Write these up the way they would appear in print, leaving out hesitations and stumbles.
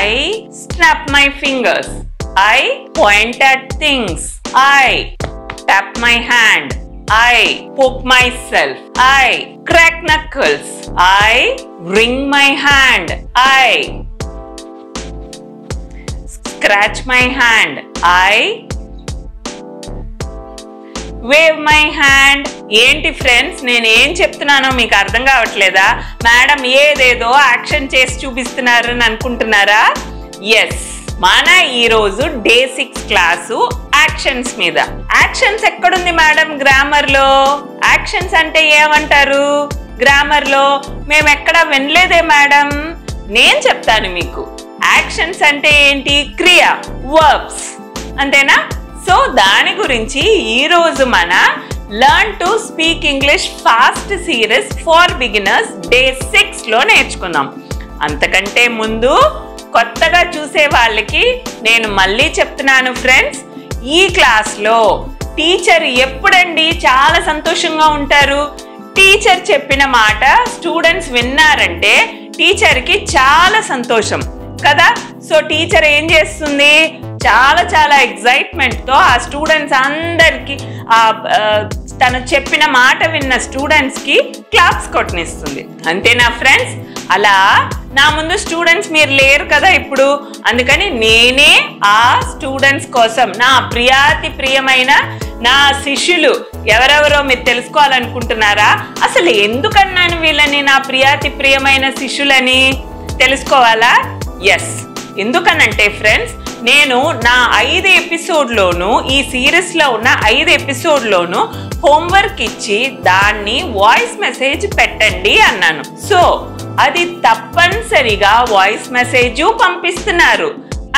I snap my fingers. I point at things. I tap my hand. I poke myself. I crack knuckles. I wring my hand. I scratch my hand. I wave my hand. ఏంటి friends, నేను ఏం చెప్తున్నానో మీకు అర్థం కావట్లేదా? Madam ఏదేదో action చేసి చూపిస్తున్నారు అని అనుకుంటున్నారా? ఎస్, మన ఈరోజు డే 6 క్లాసు యాక్షన్స్ మీద. యాక్షన్స్ ఎక్కడుంది మేడం గ్రామర్ లో? యాక్షన్స్ అంటే ఏమంటారు గ్రామర్ లో? మేము ఎక్కడా వినలేదే మేడం. నేను చెప్తాను మీకు. యాక్షన్స్ అంటే ఏంటి? క్రియ, వర్బ్స్, అంతేనా? సో దాని గురించి ఈరోజు మన learn to speak English fast series for beginners day 6 లో నేర్చుకుందాం. అంతకంటే ముందు కొత్తగా చూసే వాళ్ళకి నేను మళ్ళీ చెప్తున్నాను ఫ్రెండ్స్, ఈ క్లాస్లో టీచర్ ఎప్పుడండి చాలా సంతోషంగా ఉంటారు? టీచర్ చెప్పిన మాట స్టూడెంట్స్ విన్నారంటే టీచర్కి చాలా సంతోషం కదా. సో టీచర్ ఏం చేస్తుంది? చాలా చాలా ఎక్సైట్మెంట్తో ఆ స్టూడెంట్స్ అందరికీ తను చెప్పిన మాట విన్న స్టూడెంట్స్కి క్లాప్స్ కొట్టనిస్తుంది. అంతేనా ఫ్రెండ్స్? అలా నా ముందు స్టూడెంట్స్ మీరు లేరు కదా ఇప్పుడు, అందుకని నేనే ఆ స్టూడెంట్స్ కోసం, నా ప్రియాతి ప్రియమైన నా శిష్యులు ఎవరెవరో మీరు తెలుసుకోవాలనుకుంటున్నారా? అసలు ఎందుకన్నాను వీళ్ళని నా ప్రియాతి ప్రియమైన శిష్యులని తెలుసుకోవాలా? ఎస్, ఎందుకనంటే ఫ్రెండ్స్, నేను నా 5 ఎపిసోడ్లోనూ, ఈ సిరీస్లో ఉన్న 5 ఎపిసోడ్లోనూ హోంవర్క్ ఇచ్చి దాన్ని వాయిస్ మెసేజ్ పెట్టండి అన్నాను. సో అది తప్పనిసరిగా వాయిస్ మెసేజ్ పంపిస్తున్నారు.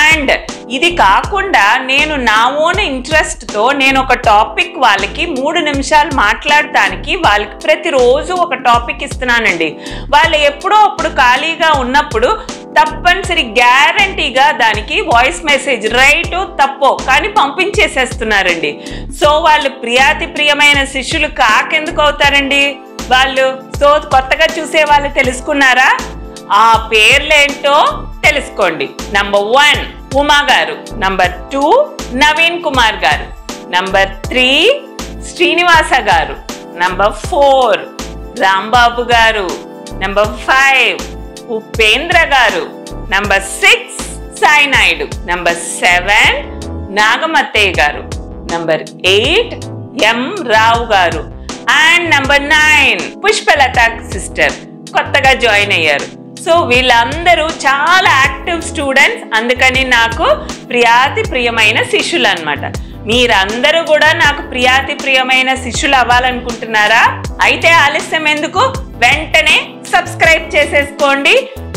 అండ్ ఇది కాకుండా నేను నా ఓన్ ఇంట్రెస్ట్తో నేను ఒక టాపిక్ వాళ్ళకి 3 నిమిషాలు మాట్లాడటానికి వాళ్ళకి ప్రతిరోజు ఒక టాపిక్ ఇస్తున్నానండి. వాళ్ళు ఎప్పుడో అప్పుడు ఖాళీగా ఉన్నప్పుడు తప్పనిసరి గ్యారంటీగా దానికి వాయిస్ మెసేజ్ రైట్ తప్పో కానీ పంపించేసేస్తున్నారండి. సో వాళ్ళు ప్రియాతి ప్రియమైన శిష్యులు కాకెందుకు అవుతారండి వాళ్ళు? సో కొత్తగా చూసే వాళ్ళు తెలుసుకున్నారా? ఆ పేర్లేంటో తెలుసుకోండి. నంబర్ 1 ఉమా గారు, నంబర్ 2 నవీన్ కుమార్ గారు, నంబర్ 3 శ్రీనివాస గారు, నంబర్ 4 రాంబాబు గారు, నంబర్ 5 ఉపేంద్ర గారు, నంబర్ 6 సాయి నాయుడు, నంబర్ 7 నాగమత్తయ్య గారు, నంబర్ 8 ఎం రావు గారు, అండ్ నంబర్ 9 పుష్పలత సిస్టర్ కొత్తగా జాయిన్ అయ్యారు. సో వీళ్ళందరూ చాలా యాక్టివ్ స్టూడెంట్స్, అందుకని నాకు ప్రియాతి ప్రియమైన శిష్యులు అన్నమాట. మీరందరూ కూడా నాకు ప్రియాతి ప్రియమైన శిష్యులు అవ్వాలనుకుంటున్నారా? అయితే ఆలస్యం ఎందుకు? వెంటనే సబ్స్క్రైబ్ చేసేసుకోండి,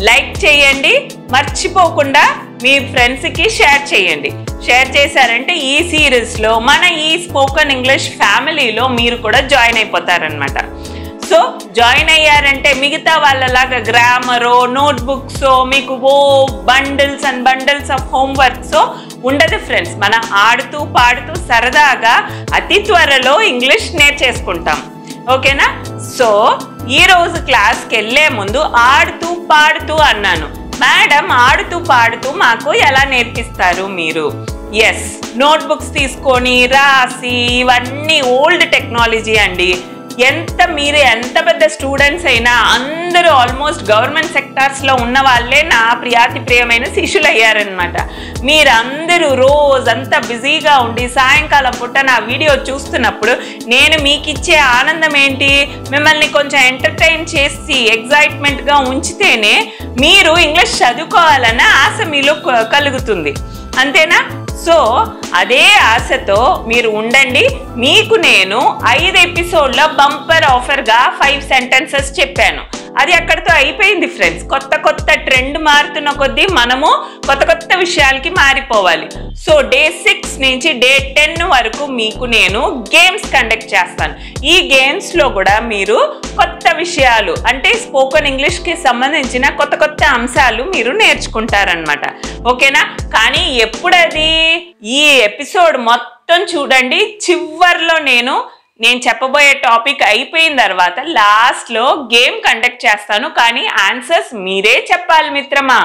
లైక్ చేయండి, మర్చిపోకుండా మీ ఫ్రెండ్స్కి షేర్ చేయండి. షేర్ చేశారంటే ఈ సిరీస్లో మన ఈ స్పోకెన్ ఇంగ్లీష్ ఫ్యామిలీలో మీరు కూడా జాయిన్ అయిపోతారనమాట. సో జాయిన్ అయ్యారంటే మిగతా వాళ్ళలాగా గ్రామరో నోట్బుక్సో మీకు బండిల్స్ అండ్ బండిల్స్ ఆఫ్ హోంవర్క్సో ఉండదు ఫ్రెండ్స్. మనం ఆడుతూ పాడుతూ సరదాగా అతి త్వరలో ఇంగ్లీష్ నేర్చేసుకుంటాం. ఓకేనా? సో ఈరోజు క్లాస్కి వెళ్ళే ముందు ఆడుతూ పాడుతూ అన్నాను. మేడం ఆడుతూ పాడుతూ మాకు ఎలా నేర్పిస్తారు మీరు? ఎస్, నోట్బుక్స్ తీసుకొని రాసి, ఇవన్నీ ఓల్డ్ టెక్నాలజీ అండి. మీరు ఎంత పెద్ద స్టూడెంట్స్ అయినా అందరూ ఆల్మోస్ట్ గవర్నమెంట్ సెక్టార్స్లో ఉన్న వాళ్ళే నా ప్రియాతి ప్రియమైన శిష్యులు అయ్యారనమాట. మీరందరూ రోజంతా బిజీగా ఉండి సాయంకాలం పూట నా వీడియో చూస్తున్నప్పుడు నేను మీకు ఇచ్చే ఆనందం ఏంటి? మిమ్మల్ని కొంచెం ఎంటర్టైన్ చేసి ఎగ్జైట్మెంట్గా ఉంచితేనే మీరు ఇంగ్లీష్ చదువుకోవాలన్న ఆశ మీలో కలుగుతుంది. అంతేనా? సో అదే ఆశతో మీరు ఉండండి. మీకు నేను 5 ఎపిసోడ్ల బంపర్ ఆఫర్గా 5 సెంటెన్సెస్ చెప్పాను. అది అక్కడితో అయిపోయింది ఫ్రెండ్స్. కొత్త ట్రెండ్ మారుతున్న కొద్దీ మనము కొత్త విషయాలకి మారిపోవాలి. సో డే 6 నుంచి డే 10 వరకు మీకు నేను గేమ్స్ కండక్ట్ చేస్తాను. ఈ గేమ్స్లో కూడా మీరు కొత్త విషయాలు అంటే స్పోకెన్ ఇంగ్లీష్కి సంబంధించిన కొత్త అంశాలు మీరు నేర్చుకుంటారనమాట. ఓకేనా? కానీ ఎప్పుడది? ఈ ఎపిసోడ్ మొత్తం చూడండి. చివర్లో నేను చెప్పబోయే టాపిక్ అయిపోయిన తర్వాత లాస్ట్లో గేమ్ కండక్ట్ చేస్తాను. కానీ ఆన్సర్స్ మీరే చెప్పాలి మిత్రమా.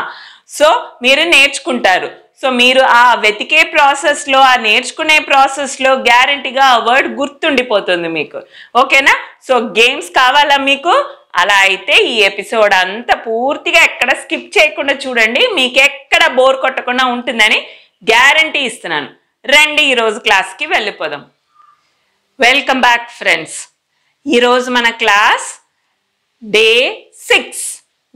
సో మీరు నేర్చుకుంటారు. సో మీరు ఆ వెతికే ప్రాసెస్లో, ఆ నేర్చుకునే ప్రాసెస్లో గ్యారంటీగా ఆ వర్డ్ గుర్తుండిపోతుంది మీకు. ఓకేనా? సో గేమ్స్ కావాలా మీకు? అలా అయితే ఈ ఎపిసోడ్ అంతా పూర్తిగా ఎక్కడ స్కిప్ చేయకుండా చూడండి. మీకు ఎక్కడ బోర్ కొట్టకుండా ఉంటుందని గ్యారంటీ ఇస్తున్నాను. రండి ఈరోజు క్లాస్కి వెళ్ళిపోదాం. Welcome back friends. ఈరోజు మన క్లాస్ డే 6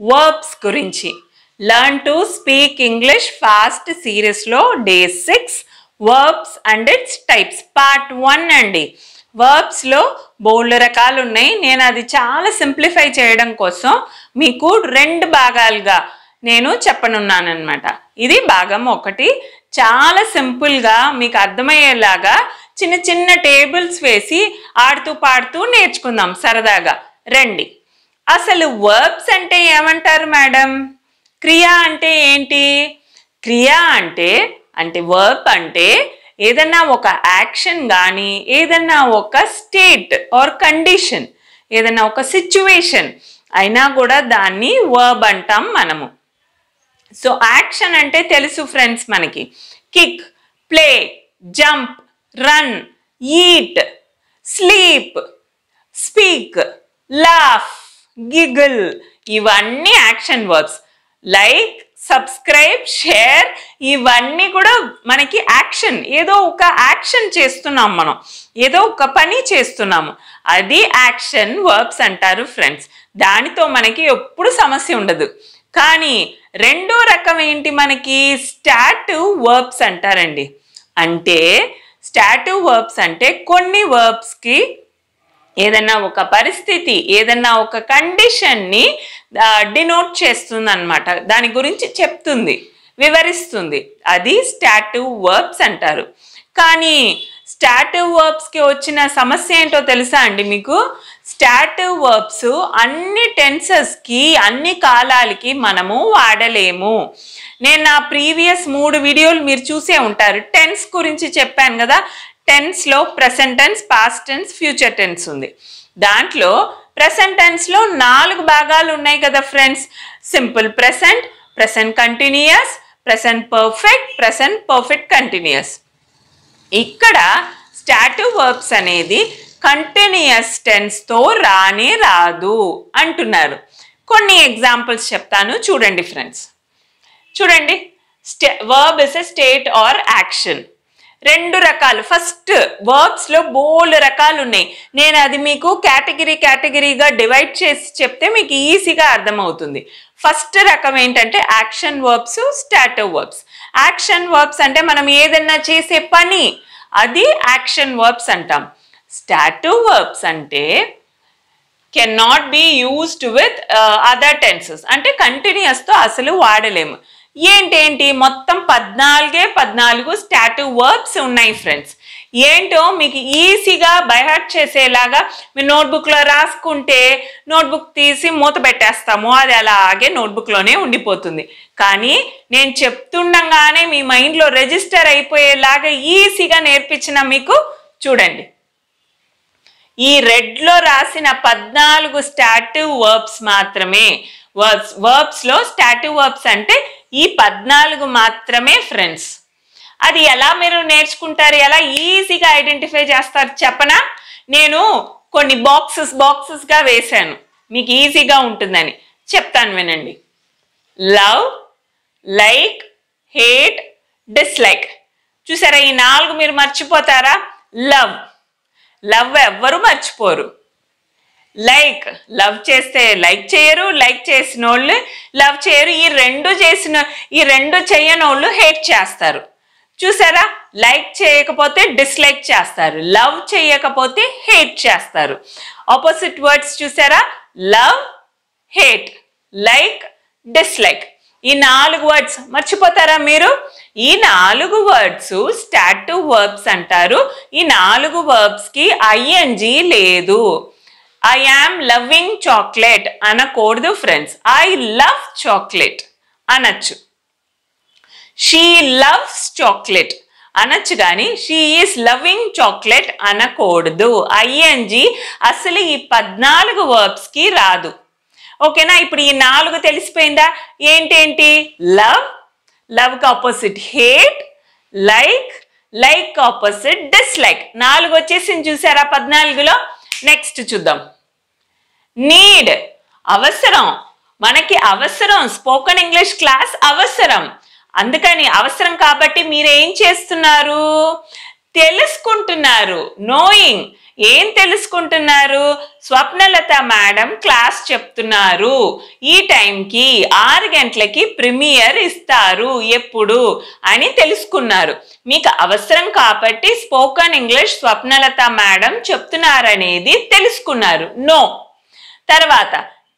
వర్బ్స్ గురించి. Learn to speak English fast సిరీస్లో day 6 verbs and it's types part 1 అండి. వర్బ్స్లో బోల్డ్ రకాలు ఉన్నాయి. నేను అది చాలా సింప్లిఫై చేయడం కోసం మీకు 2 భాగాలుగా నేను చెప్పనున్నాను అనమాట. ఇది భాగం 1. చాలా సింపుల్గా మీకు అర్థమయ్యేలాగా చిన్న చిన్న టేబుల్స్ వేసి ఆడుతూ పాడుతూ నేర్చుకుందాం సరదాగా. రండి. అసలు వర్బ్స్ అంటే ఏమంటారు మేడం? క్రియ అంటే ఏంటి? క్రియ అంటే వర్బ్ అంటే ఏదన్నా ఒక యాక్షన్ కానీ, ఏదన్నా ఒక స్టేట్ ఆర్ కండిషన్, ఏదన్నా ఒక సిచ్యువేషన్ అయినా కూడా దాన్ని వర్బ్ అంటాం మనము. సో యాక్షన్ అంటే తెలుసు ఫ్రెండ్స్ మనకి. Kick, play, jump, run, eat, sleep, speak, laugh, giggle, ఇవన్నీ action verbs. Like, subscribe, share, ఇవన్నీ కూడా మనకి యాక్షన్. ఏదో ఒక యాక్షన్ చేస్తున్నాం మనం, ఏదో ఒక పని చేస్తున్నాము, అది యాక్షన్ వర్బ్స్ అంటారు ఫ్రెండ్స్. దానితో మనకి ఎప్పుడు సమస్య ఉండదు. కానీ రెండో రకం ఏంటి మనకి? స్టాటివ్ వర్బ్స్ అంటారండి. అంటే స్టాటివ్ వర్బ్స్ అంటే కొన్ని వర్బ్స్కి ఏదన్నా ఒక పరిస్థితి, ఏదన్నా ఒక కండిషన్ని డినోట్ చేస్తుంది అనమాట. దాని గురించి చెప్తుంది, వివరిస్తుంది. అది స్టాటివ్ వర్బ్స్ అంటారు. కానీ స్టాటివ్ వర్బ్స్కి వచ్చిన సమస్య ఏంటో తెలుసా అండి మీకు? స్టాటివ్ వర్బ్స్ అన్ని టెన్సెస్కి, అన్ని కాలాలకి మనము వాడలేము. నేను నా ప్రీవియస్ 3 వీడియోలు మీరు చూసే ఉంటారు. టెన్స్ గురించి చెప్పాను కదా. టెన్స్లో present tense, past tense, future tense ఉంది. దాంట్లో ప్రెసెంట్ టెన్స్లో 4 భాగాలు ఉన్నాయి కదా friends. Simple present, present continuous, present perfect, present perfect continuous. ఇక్కడ స్టాటివ్ వర్బ్స్ అనేది కంటిన్యూయస్ టెన్స్తో రానే రాదు అంటున్నారు. కొన్ని ఎగ్జాంపుల్స్ చెప్తాను చూడండి ఫ్రెండ్స్. చూడండి, verb is a state or action. 2 రకాలు. ఫస్ట్ వర్బ్స్లో బోల్డ్ రకాలు ఉన్నాయి. నేను అది మీకు కేటగిరీగా డివైడ్ చేసి చెప్తే మీకు ఈజీగా అర్థమవుతుంది. ఫస్ట్ రకం ఏంటంటే action verbs, stative verbs. Action verbs అంటే మనం ఏదన్నా చేసే పని, అది యాక్షన్ వర్బ్స్ అంటాం. స్టాటివ్ వర్బ్స్ అంటే can not be used with other tenses. అంటే కంటిన్యూస్తో అసలు వాడలేము. ఏంటేంటి? మొత్తం 14 స్టాటివ్ వర్బ్స్ ఉన్నాయి ఫ్రెండ్స్. ఏంటో మీకు ఈజీగా బైహార్ట్ చేసేలాగా మీరు నోట్బుక్లో రాసుకుంటే, నోట్బుక్ తీసి మూత పెట్టేస్తాము, అది అలాగే నోట్బుక్లోనే ఉండిపోతుంది. కానీ నేను చెప్తుండగానే మీ మైండ్లో రిజిస్టర్ అయిపోయేలాగా ఈజీగా నేర్పించిన మీకు చూడండి. ఈ రెడ్లో రాసిన 14 స్టాటివ్ వర్బ్స్ మాత్రమే. వర్బ్స్లో స్టాటివ్ వర్బ్స్ అంటే ఈ 14 మాత్రమే ఫ్రెండ్స్. అది ఎలా మీరు నేర్చుకుంటారు? ఎలా ఈజీగా ఐడెంటిఫై చేస్తారు చెప్పనా? నేను కొన్ని బాక్సెస్గా వేశాను, మీకు ఈజీగా ఉంటుందని చెప్తాను వినండి. Love, like, hate, dislike. చూసారా? ఈ 4 మీరు మర్చిపోతారా? లవ్ ఎవ్వరు మర్చిపోరు. లైక్, లవ్ చేస్తే లైక్ చేయరు, లైక్ చేసిన వాళ్ళు లవ్ చేయరు. ఈ రెండు చేయనోళ్ళు హేట్ చేస్తారు. చూసారా? లైక్ చేయకపోతే డిస్లైక్ చేస్తారు, లవ్ చేయకపోతే హేట్ చేస్తారు. ఆపోజిట్ వర్డ్స్ చూసారా? Love, hate, like, dislike. ఈ 4 వర్డ్స్ మర్చిపోతారా మీరు? ఈ 4 వర్డ్స్ స్టాటివ్ వర్బ్స్ అంటారు. ఈ 4 వర్బ్స్కి ఐఎన్జీ లేదు. ఐ యామ్ లవింగ్ చాక్లెట్ అనకూడదు ఫ్రెండ్స్. ఐ లవ్ చాక్లెట్ అనొచ్చు. షీ లవ్స్ చాక్లెట్ అనొచ్చు, కానీ షీ ఈస్ లవింగ్ చాక్లెట్ అనకూడదు. ఐఎన్జీ అసలు ఈ 14 వర్బ్స్కి రాదు. ఓకేనా? ఇప్పుడు ఈ 4 తెలిసిపోయిందా? ఏంటేంటి? లవ్, లవ్కి opposite hate, like opposite dislike. 4 వచ్చేసింది చూసారా 14లో. నెక్స్ట్ చూద్దాం. నీడ్, అవసరం. మనకి అవసరం, స్పోకెన్ ఇంగ్లీష్ క్లాస్ అవసరం. అందుకని అవసరం కాబట్టి మీరు ఏం చేస్తున్నారు? తెలుసుకుంటున్నారు. నోయింగ్. ఏం తెలుసుకుంటున్నారు? స్వప్నలత మేడం క్లాస్ చెప్తున్నారు. ఈ టైంకి 6 గంటలకి ప్రీమియర్ ఇస్తారు ఎప్పుడు అని తెలుసుకున్నారు. మీకు అవసరం కాబట్టి స్పోకెన్ ఇంగ్లీష్ స్వప్నలత మేడం చెప్తున్నారనేది తెలుసుకున్నారు. నో. తర్వాత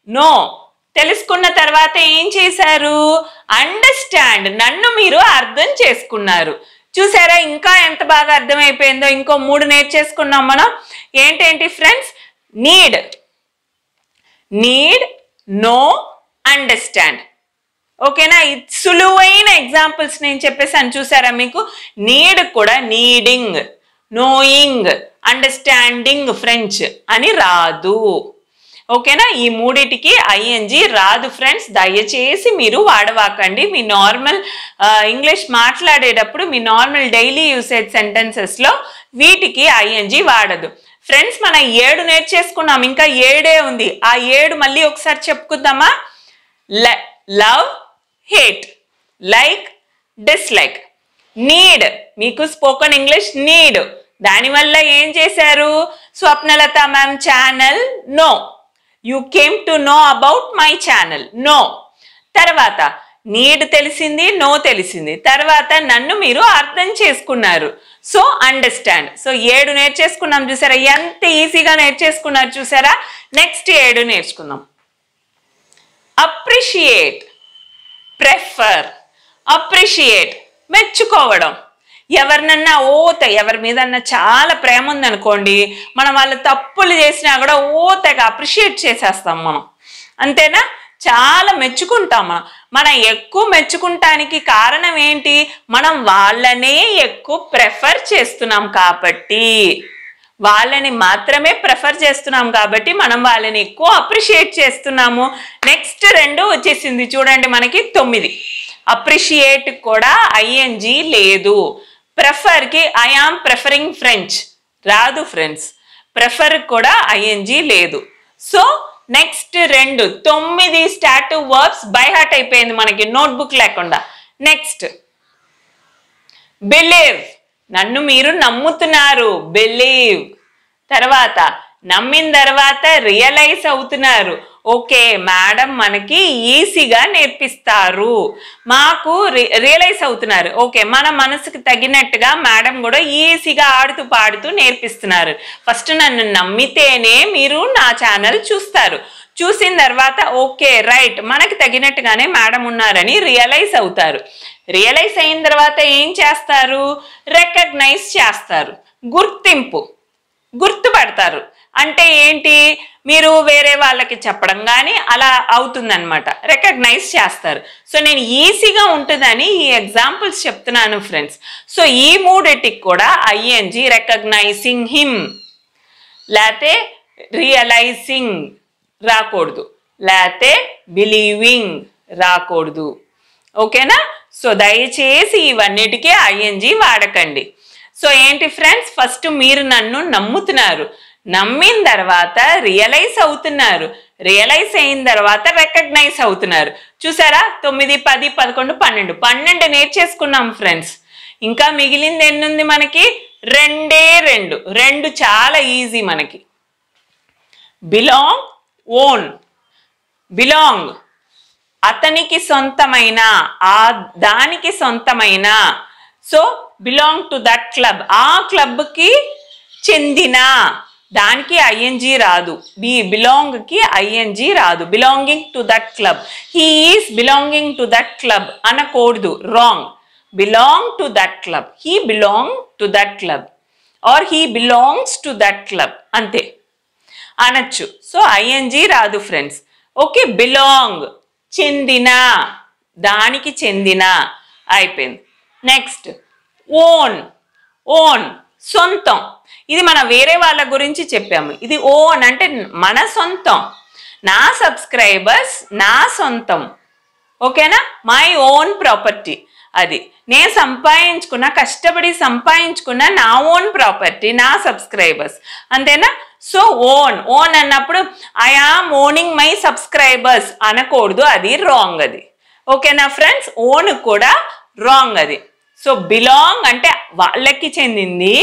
నో తెలుసుకున్న తర్వాత ఏం చేశారు? అండర్స్టాండ్. నన్ను మీరు అర్థం చేసుకున్నారు. చూసారా ఇంకా ఎంత బాగా అర్థమైపోయిందో? ఇంకో 3 నేర్చేసుకున్నాం మనం. ఏంటేంటి ఫ్రెండ్స్? Need, no, understand. ఓకేనా? సులువైన ఎగ్జాంపుల్స్ నేను చెప్పేసాను చూసారా మీకు. నీడ్ కూడా నీడింగ్, నోయింగ్, అండర్స్టాండింగ్ ఫ్రెంచ్ అని రాదు. ఓకేనా? ఈ 3టికి ఐఎన్జి రాదు ఫ్రెండ్స్. దయచేసి మీరు వాడవాకండి. మీ నార్మల్ ఇంగ్లీష్ మాట్లాడేటప్పుడు మీ నార్మల్ డైలీ యూసేజ్ సెంటెన్సెస్లో వీటికి ఐఎన్జి వాడదు ఫ్రెండ్స్. మనం 7 నేర్చేసుకున్నాం, ఇంకా 7 ఉంది. ఆ 7 మళ్ళీ ఒకసారి చెప్పుకుందామా? Love, hate, like, dislike. Need, మీకు స్పోకెన్ ఇంగ్లీష్ నీడ్. దానివల్ల ఏం చేశారు? Swapnalatha ma'am channel know. You came to know about my channel. No. తర్వాత నీడ్ తెలిసింది, నో తెలిసింది. తర్వాత నన్ను మీరు అర్థం చేసుకున్నారు. So understand. సో 7 నేర్చేసుకున్నాం చూసారా? ఎంత ఈజీగా నేర్చేసుకున్నారు చూసారా? నెక్స్ట్ 7 నేర్చుకుందాం. Appreciate, prefer. అప్రిషియేట్ మెచ్చుకోవడం. ఎవరినన్నా ఎవరి మీదన్నా చాలా ప్రేమ ఉందనుకోండి, మనం వాళ్ళు తప్పులు చేసినా కూడా తెగ అప్రిషియేట్ చేసేస్తాం మనం. అంతేనా? చాలా మెచ్చుకుంటాం. మనం ఎక్కువ మెచ్చుకుంటానికి కారణం ఏంటి? మనం వాళ్ళనే ఎక్కువ ప్రెఫర్ చేస్తున్నాం కాబట్టి, వాళ్ళని మాత్రమే ప్రిఫర్ చేస్తున్నాం కాబట్టి మనం వాళ్ళని ఎక్కువ అప్రిషియేట్ చేస్తున్నాము. నెక్స్ట్ 2 వచ్చేసింది చూడండి మనకి 9. అప్రిషియేట్ కూడా ఐఎన్జి లేదు. ప్రిఫర్కి ఐ ఆమ్ ప్రిఫరింగ్ ఫ్రెంచ్ రాదు ఫ్రెండ్స్. ప్రిఫర్ కూడా ఐఎన్జి లేదు. So next 2 9 stative verbs by heart అయిపోయింది మనకి నోట్బుక్ లేకుండా. నెక్స్ట్ బిలీవ్, నన్ను మీరు నమ్ముతున్నారు. బిలీవ్. తర్వాత నమ్మిన తర్వాత రియలైజ్ అవుతున్నారు. ఓకే మేడం మనకి ఈజీగా నేర్పిస్తారు. మాకు రియలైజ్ అవుతున్నారు. ఓకే మన మనసుకు తగినట్టుగా మేడం కూడా ఈజీగా ఆడుతూ పాడుతూ నేర్పిస్తున్నారు. ఫస్ట్ నన్ను నమ్మితేనే మీరు నా ఛానల్ చూస్తారు. చూసిన తర్వాత ఓకే రైట్ మనకి తగినట్టుగానే మేడం ఉన్నారని రియలైజ్ అవుతారు. రియలైజ్ అయిన తర్వాత ఏం చేస్తారు? రికగ్నైజ్ చేస్తారు. గుర్తుపడతారు. అంటే ఏంటి? మీరు వేరే వాళ్ళకి చెప్పడం కానీ అలా అవుతుందన్నమాట. రికగ్నైజ్ చేస్తారు. సో నేను ఈజీగా ఉంటుందని ఈ ఎగ్జాంపుల్స్ చెప్తున్నాను ఫ్రెండ్స్. సో ఈ 3టికి కూడా ఐఎన్జి రికగ్నైజింగ్ హిమ్ లేతే రియలైజింగ్ రాకూడదు, లేతే బిలీవింగ్ రాకూడదు. ఓకేనా? సో దయచేసి ఇవన్నిటికీ ఐఎన్జి వాడకండి. సో ఏంటి ఫ్రెండ్స్? ఫస్ట్ మీరు నన్ను నమ్ముతున్నారు, నమ్మిన తర్వాత రియలైజ్ అవుతున్నారు, రియలైజ్ అయిన తర్వాత రికగ్నైజ్ అవుతున్నారు. చూసారా? 9 10 11 12 నేర్చేసుకున్నాం ఫ్రెండ్స్. ఇంకా మిగిలింది ఎన్నుంది మనకి? 2 చాలా ఈజీ మనకి. Belong, own. బిలాంగ్ అతనికి సొంతమైన, దానికి సొంతమైన. So belong to that club, ఆ క్లబ్కి చెందిన. దానికి ఐఎన్జి రాదు. బిలాంగ్కి ఐఎన్జి రాదు. Belonging to that club. He is belonging to that club అనకూడదు. Wrong. Belong to that club. He belong to that club or he belongs to that club అంతే అనొచ్చు. సో ఐఎన్జి రాదు ఫ్రెండ్స్. ఓకే బిలాంగ్ చెందిన, దానికి చెందిన అయిపోయింది. Next own. Own సొంతం. ఇది మనం వేరే వాళ్ళ గురించి చెప్పాము. ఇది ఓన్ అంటే మన సొంతం. నా సబ్స్క్రైబర్స్ నా సొంతం. ఓకేనా? My own property. అది నేను సంపాదించుకున్న, కష్టపడి సంపాదించుకున్న నా ఓన్ ప్రాపర్టీ, నా సబ్స్క్రైబర్స్. అంతేనా? సో ఓన్ అన్నప్పుడు I am owning my subscribers అనకూడదు, అది రాంగ్. అది ఓకేనా ఫ్రెండ్స్? ఓన్ కూడా రాంగ్ అది. సో బిలాంగ్ అంటే వాళ్ళకి చెందింది,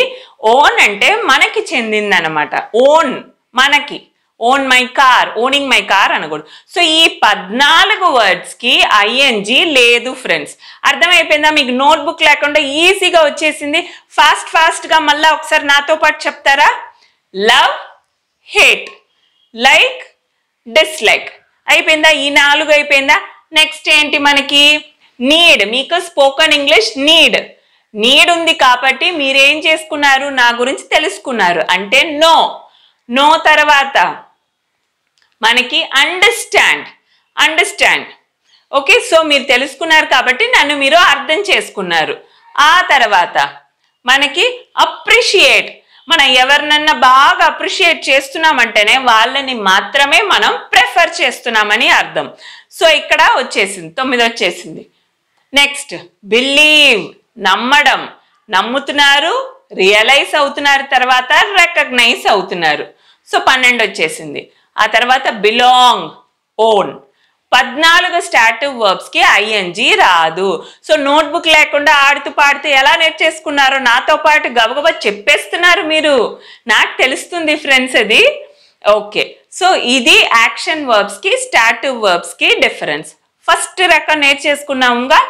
ఓన్ అంటే మనకి చెందింది అనమాట. ఓన్ మనకి, own my car, owning my car అనకూడదు. సో ఈ 14 వర్డ్స్కి ఐఎన్జి లేదు ఫ్రెండ్స్. అర్థమైపోయిందా? మీకు నోట్బుక్ లేకుండా ఈజీగా వచ్చేసింది. ఫాస్ట్గా మళ్ళీ ఒకసారి నాతో పాటు చెప్తారా? Love, hate, like, dislike. అయిపోయిందా? ఈ 4 అయిపోయిందా? నెక్స్ట్ ఏంటి మనకి? నీడ్. మీకు స్పోకెన్ ఇంగ్లీష్ నీడ్ ఉంది కాబట్టి మీరేం చేసుకున్నారు? నా గురించి తెలుసుకున్నారు. అంటే నో తర్వాత మనకి అండర్స్టాండ్. ఓకే, సో మీరు తెలుసుకున్నారు కాబట్టి నన్ను మీరు అర్థం చేసుకున్నారు. ఆ తర్వాత మనకి అప్రిషియేట్. మనం ఎవరినన్నా బాగా అప్రిషియేట్ చేస్తున్నామంటేనే వాళ్ళని మాత్రమే మనం ప్రిఫర్ చేస్తున్నామని అర్థం. సో ఇక్కడ వచ్చేసింది, 9 వచ్చేసింది. నెక్స్ట్ బిలీవ్, నమ్మడం. నమ్ముతున్నారు, రియలైజ్ అవుతున్నారు, తర్వాత రికగ్నైజ్ అవుతున్నారు. సో 12 వచ్చేసింది. ఆ తర్వాత బిలాంగ్, ఓన్. 14 స్టాటివ్ వర్బ్స్కి ఐఎన్జి రాదు. సో నోట్బుక్ లేకుండా ఆడుతూ పాడుతూ ఎలా నేర్చేసుకున్నారో నాతో పాటు గబగబా చెప్పేస్తున్నారు మీరు. నాకు తెలుస్తుంది ఫ్రెండ్స్ అది. ఓకే, సో ఇది యాక్షన్ వర్బ్స్కి స్టాటివ్ వర్బ్స్కి డిఫరెన్స్. ఫస్ట్ రకం నేర్చేసుకున్నాముగా,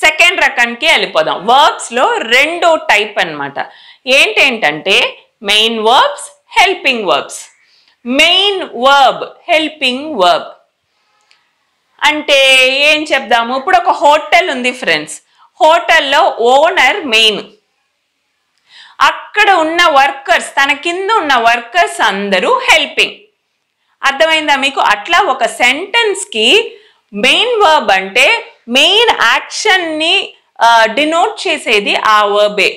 సెకండ్ రకానికి వెళ్ళిపోదాం. వర్బ్స్లో 2 టైప్ అనమాట. ఏంటంటే main verbs, helping verbs. Main verb, helping verb అంటే ఏం చెప్దాము? ఇప్పుడు ఒక హోటల్ ఉంది ఫ్రెండ్స్. హోటల్లో ఓనర్ మెయిన్, అక్కడ ఉన్న వర్కర్స్, తన కింద ఉన్న వర్కర్స్ అందరూ హెల్పింగ్. అర్థమైందా మీకు? అట్లా ఒక సెంటెన్స్కి మెయిన్ వర్బ్ అంటే మెయిన్ యాక్షన్ని డినోట్ చేసేది ఆ వర్బే.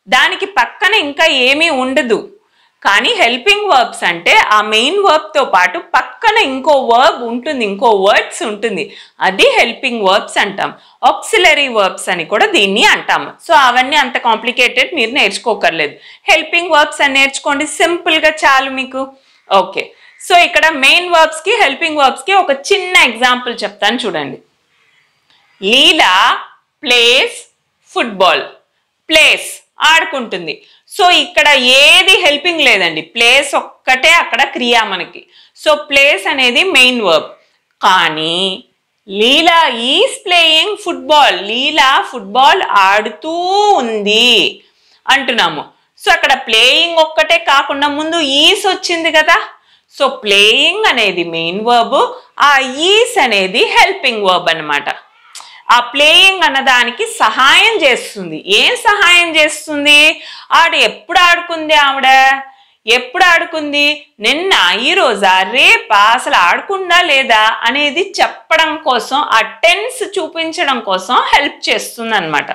దానికి పక్కన ఇంకా ఏమీ ఉండదు. కానీ హెల్పింగ్ వర్బ్స్ అంటే ఆ మెయిన్ వర్బ్తో పాటు పక్కన ఇంకో వర్బ్ ఉంటుంది, ఇంకో వర్డ్స్ ఉంటుంది. అది హెల్పింగ్ వర్బ్స్ అంటాం. ఆక్సిలరీ వర్బ్స్ అని కూడా దీన్ని అంటాము. సో అవన్నీ అంత కాంప్లికేటెడ్ మీరు నేర్చుకోకర్లేదు. హెల్పింగ్ వర్బ్స్ అని నేర్చుకోండి, సింపుల్గా చాలు మీకు. ఓకే, సో ఇక్కడ మెయిన్ వర్బ్స్కి హెల్పింగ్ వర్బ్స్కి ఒక చిన్న ఎగ్జాంపుల్ చెప్తాను చూడండి. Leela plays football. ప్లేస్ ఆడుకుంటుంది. సో ఇక్కడ ఏది హెల్పింగ్ లేదండి, ప్లేస్ ఒక్కటే అక్కడ క్రియ మనకి. సో ప్లేస్ అనేది మెయిన్ వర్బ్. కానీ Leela is playing football. Leela football ఆడుతూ ఉంది అంటున్నాము. సో అక్కడ ప్లేయింగ్ ఒక్కటే కాకుండా ముందు ఈస్ వచ్చింది కదా. సో ప్లేయింగ్ అనేది మెయిన్ వర్బ్, ఆ ఈస్ అనేది హెల్పింగ్ వర్బ్ అనమాట. ఆ ప్లేయింగ్ అన్నదానికి సహాయం చేస్తుంది. ఏం సహాయం చేస్తుంది? ఎప్పుడు ఆడుకుంది ఆవిడ? ఎప్పుడు ఆడుకుంది? నిన్న, ఈరోజా, రేపా, అసలు ఆడుకుందా లేదా అనేది చెప్పడం కోసం, ఆ టెన్స్ చూపించడం కోసం హెల్ప్ చేస్తుంది అనమాట.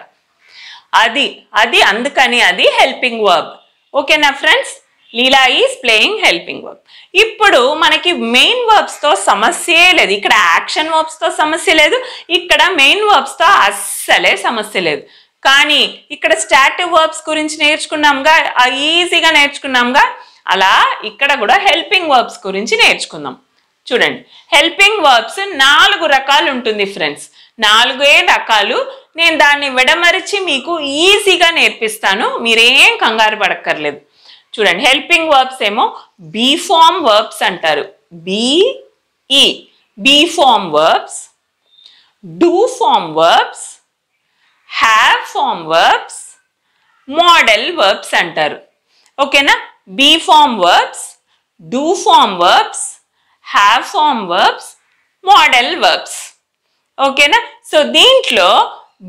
అది అందుకని అది హెల్పింగ్ వర్బ్. ఓకేనా friends? Leela is playing helping verb. ఇప్పుడు మనకి మెయిన్ వర్బ్స్తో సమస్యే లేదు. ఇక్కడ యాక్షన్ వర్బ్స్తో సమస్య లేదు, ఇక్కడ మెయిన్ వర్బ్స్తో అస్సలే సమస్య లేదు. కానీ ఇక్కడ స్టాటివ్ వర్బ్స్ గురించి నేర్చుకున్నాంగా, ఈజీగా నేర్చుకున్నాంగా. అలా ఇక్కడ కూడా హెల్పింగ్ వర్బ్స్ గురించి నేర్చుకుందాం. చూడండి, హెల్పింగ్ వర్బ్స్ 4 రకాలు ఉంటుంది ఫ్రెండ్స్. 4 రకాలు. నేను దాన్ని విడమరిచి మీకు ఈజీగా నేర్పిస్తాను, మీరేం కంగారు పడక్కర్లేదు. చూడండి, హెల్పింగ్ వర్బ్స్ ఏమో బీ ఫార్మ్ వర్బ్స్ అంటారు. Be form verbs, do form verbs, have form verbs, modal verbs అంటారు. ఓకేనా? Be form verbs, do form verbs, have form verbs, modal verbs. ఓకేనా? సో దీంట్లో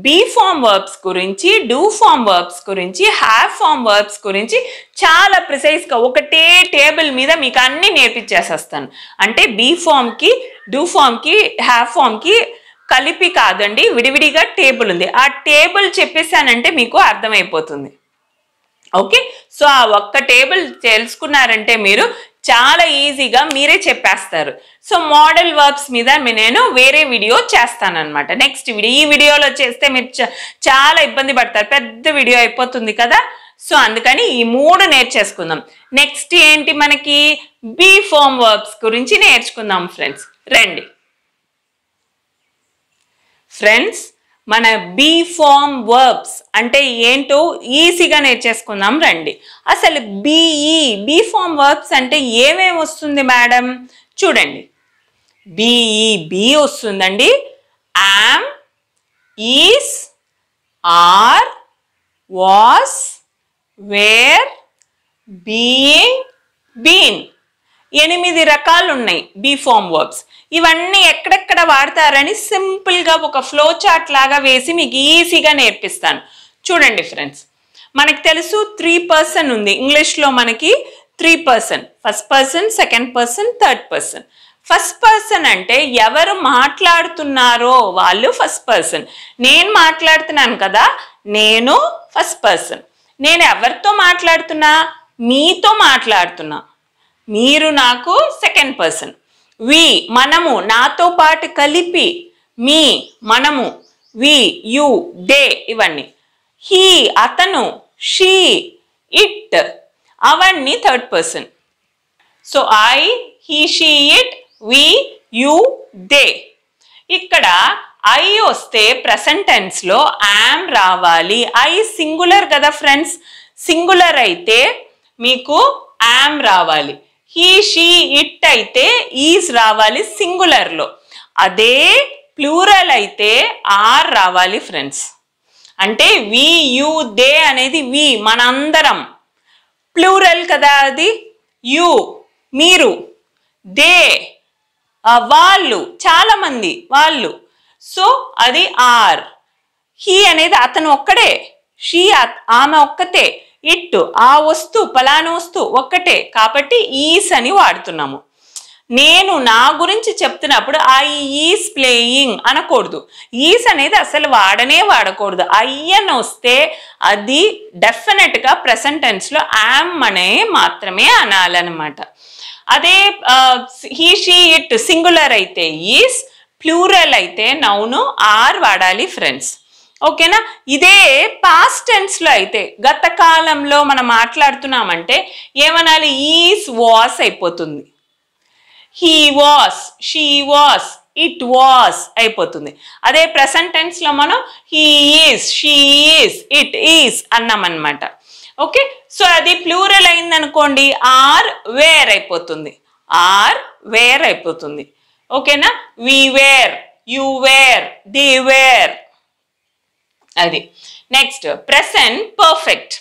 బీ ఫార్మ్ వర్బ్స్ గురించి, do form verbs గురించి, have form verbs గురించి చాలా ప్రిసైజ్గా ఒకటే table మీద మీకు అన్ని నేర్పించేసేస్తాను. అంటే బీ ఫార్మ్కి, డూ ఫార్మ్కి, హ్యావ్ ఫార్మ్కి కలిపి కాదండి, విడివిడిగా టేబుల్ ఉంది. ఆ టేబుల్ చెప్పేసానంటే మీకు అర్థమైపోతుంది. ఓకే, సో ఆ ఒక్క టేబుల్ తెలుసుకున్నారంటే మీరు చాలా ఈజీగా మీరే చెప్పేస్తారు. సో మోడల్ వర్బ్స్ మీద నేను వేరే వీడియో చేస్తానన్నమాట. నెక్స్ట్ వీడియో, ఈ వీడియోలో చేస్తే మీరు చాలా ఇబ్బంది పడతారు, పెద్ద వీడియో అయిపోతుంది కదా. సో అందుకని ఈ 3 నేర్చేసుకుందాం. నెక్స్ట్ ఏంటి, మనకి బీ ఫార్మ్ వర్బ్స్ గురించి నేర్చుకుందాం ఫ్రెండ్స్. రండి ఫ్రెండ్స్, మన బీ ఫార్మ్ వర్బ్స్ అంటే ఏంటో ఈజీగా నేర్చేసుకుందాం రండి. అసలు బీ ఫార్మ్ వర్బ్స్ అంటే ఏమేమి వస్తుంది మేడం? చూడండి, బీ వస్తుందండి. Am, is, are, was, were, being, been. 8 రకాలు ఉన్నాయి బీ ఫార్మ్ వర్బ్స్. ఇవన్నీ ఎక్కడెక్కడ వాడతారని సింపుల్గా ఒక ఫ్లో చార్ట్ లాగా వేసి మీకు ఈజీగా నేర్పిస్తాను. చూడండి ఫ్రెండ్స్, మనకు తెలుసు 3 పర్సన్ ఉంది ఇంగ్లీష్లో. మనకి 3 person, first person, second person, third person. First person అంటే ఎవరు మాట్లాడుతున్నారో వాళ్ళు ఫస్ట్ పర్సన్. నేను మాట్లాడుతున్నాను కదా, నేను ఫస్ట్ పర్సన్. నేను ఎవరితో మాట్లాడుతున్నా? మీతో మాట్లాడుతున్నా. మీరు నాకు సెకండ్ పర్సన్. వి మనము, నాతో పాటు కలిపి మీ, మనము, వి, యు, దే ఇవన్నీ. హీ అతను, షీ, ఇట్ అవన్నీ third person. So I, he, she, it, we, you, they. ఇక్కడ ఐ వస్తే ప్రెసెంట్ టెన్స్ లో యామ్ రావాలి. ఐ సింగులర్ కదా ఫ్రెండ్స్, సింగులర్ అయితే మీకు యామ్ రావాలి. హీ, షీ, ఇట్ అయితే ఈజ్ రావాలి సింగులర్ లో. అదే ప్లూరల్ అయితే ఆర్ రావాలి ఫ్రెండ్స్. అంటే వి, యు, దే అనేది వి మనందరం, ప్లూరల్ కదా అది. యు మీరు, దే వాళ్ళు చాలా మంది వాళ్ళు. సో అది ఆర్. హీ అనేది అతను ఒక్కడే, షీ ఆమె ఒక్కతే, ఇట్ ఆ వస్తు పలానా వస్తు ఒక్కటే, కాబట్టి ఈస్ అని వాడుతున్నాము. నేను నా గురించి చెప్తున్నప్పుడు ఐ ఈస్ ప్లేయింగ్ అనకూడదు. ఈస్ అనేది అసలు వాడకూడదు. ఐ అని వస్తే అది డెఫినెట్గా ప్రెసెంట్ టెన్స్లో యామ్ అనే మాత్రమే అనాలన్నమాట. అదే హీ, షీ, ఇట్ సింగులర్ అయితే ఈస్, ప్లూరల్ అయితే నౌను ఆర్ వాడాలి ఫ్రెండ్స్. ఓకేనా? ఇదే పాస్ట్ టెన్స్ లో అయితే, గత కాలంలో మనం మాట్లాడుతున్నామంటే ఏమనాలి? ఈస్, వాస్ అయిపోతుంది. He was, she was, it was అయిపోతుంది. అదే ప్రెసెంట్ టెన్స్ లో మనం he is, she is, it is అన్నామన్నమాట. ఓకే, సో అది ప్లూరల్ అయింది అనుకోండి, ఆర్ వేర్ అయిపోతుంది. ఆర్ వేర్ అయిపోతుంది. ఓకేనా? We were, you were, they were. అది. Next present perfect.